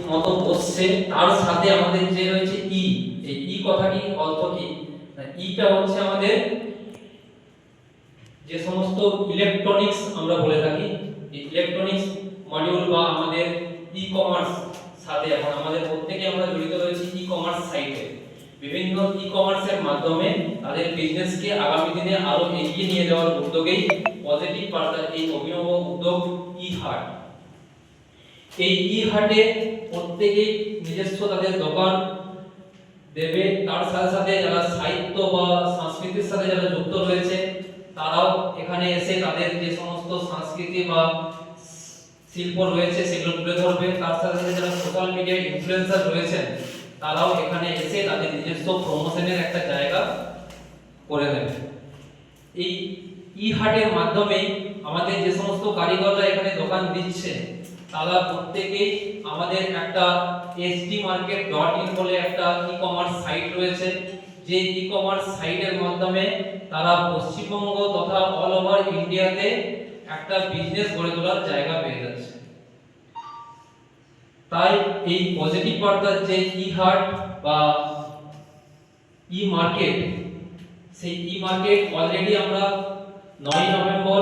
মতো বসছে, তার সাথে আমাদের যে রয়েছে ই, এই ই কথাটি অর্থ কি? ইটা হচ্ছে আমাদের যে সমস্ত ইলেকট্রনিক্স আমরা বলে থাকি, ইলেকট্রনিক্স মডিউল বা আমাদের ই কমার্স সাথে এখন আমাদের প্রত্যেকে আমরা জড়িত রয়েছি ই কমার্স সাইটে। বিভিন্ন ই কমার্সের মাধ্যমে তাদের বিজনেসকে আগামী দিনে আরো এগিয়ে নিয়ে যাওয়ার উদ্যোগেই পজিটিভ বার্তার এই অভিনব উদ্যোগ ই হাট। এই ই হাটে প্রত্যেকেই নিজস্ব তাদের দোকান দেবে, তার সাথে সাথে যারা সাহিত্য বা সংস্কৃতির সাথে যারা যুক্ত রয়েছে তারাও এখানে এসে তাদের যে সমস্ত সংস্কৃতি বা শিল্প রয়েছে সেগুলো তুলে ধরবে। তার সাথে সাথে যারা সোশ্যাল মিডিয়া ইনফ্লুয়েন্সার রয়েছেন তারাও এখানে এসে তাদের নিজস্ব প্রমোশনের একটা জায়গা করে নেবে। এই ই হাটের মাধ্যমে আমাদের যে সমস্ত কারিগররা এখানে দোকান দিচ্ছে তারা প্রত্যেকেই আমাদের একটা sdmarket.in বলে একটা ই কমার্স সাইট রয়েছে, যে ই কমার্স সাইটের মাধ্যমে তারা পশ্চিমবঙ্গ তথা অল ওভার ইন্ডিয়াতে একটা বিজনেস গড়ে তোলার জায়গা পেয়ে যাচ্ছে। তাই এই পজিটিভ বার্তার যে ই হাট বা ই মার্কেট, সেই ই মার্কেট অলরেডি আমরা 9 নভেম্বর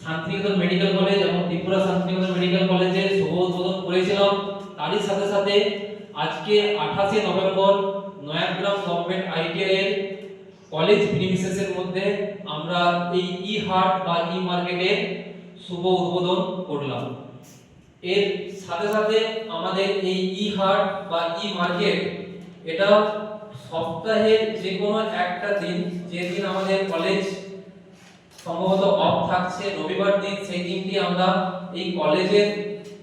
শান্তিনিকেতন মেডিকেল কলেজ এবং ত্রিপুরা শান্তিনিকেতন মেডিকেল কলেজে শুভ উদ্বোধন করেছিলাম। তারই সাথে সাথে আজকে 28 নভেম্বর নয়াগ্রাম গভর্নমেন্ট আইটিআই এর কলেজ প্রিমিসেসের মধ্যে আমরা এই ই হাট বা ই মার্কেটের শুভ উদ্বোধন করলাম। এর সাথে সাথে আমাদের এই ই হাট বা ই মার্কেট এটা সপ্তাহের যে কোনো একটা দিন, যেদিন আমাদের কলেজ সম্ভবত অফ থাকছে রবিবার দিন, সেই দিনটি আমরা এই কলেজের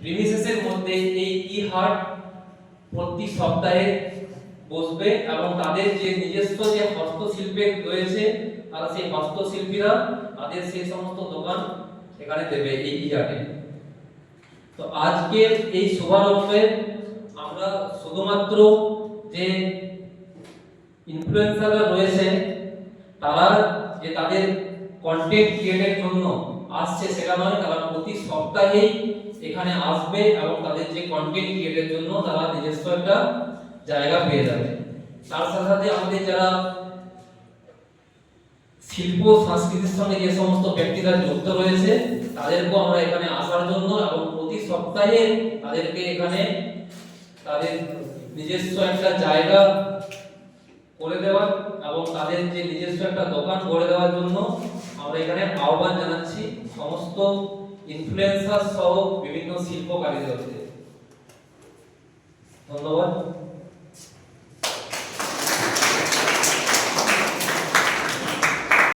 প্রিমিসেসের মধ্যে এই ই হাট প্রতি সপ্তাহে বসবে এবং তাদের যে নিজস্ব যে হস্তশিল্পে রয়েছে তারা সেই হস্তশিল্পীরা তাদের সেই সমস্ত দোকান এখানে দেবে এই ই হাটে। তো আজকের এই শুভারম্ভে আমরা শুধুমাত্র যে ইনফ্লুয়েন্সাররা রয়েছে তারা যে তাদের কন্টেন্ট ক্রিয়েটের জন্য আসছে সেটা নয়, তারা প্রতি সপ্তাহেই এখানে আসবে এবং তাদের যে কন্টেন্ট ক্রিয়েটের জন্য তারা নিজস্ব একটা জায়গা পেয়ে যাবে। তার সাথে সাথে আমাদের যারা শিল্প সংস্কৃতির সঙ্গে যে সমস্ত ব্যক্তিরা যুক্ত রয়েছে তাদেরকেও আমরা এখানে আসার জন্য এবং প্রতি সপ্তাহে তাদেরকে এখানে তাদের নিজস্ব একটা জায়গা করে দেওয়ার এবং তাদের যে নিজস্ব একটা দোকান করে দেওয়ার জন্য আমরা এখানে আহ্বান জানাচ্ছি সমস্ত ইনফ্লুয়েন্সার সহ বিভিন্ন শিল্প কারিগরদের। ধন্যবাদ।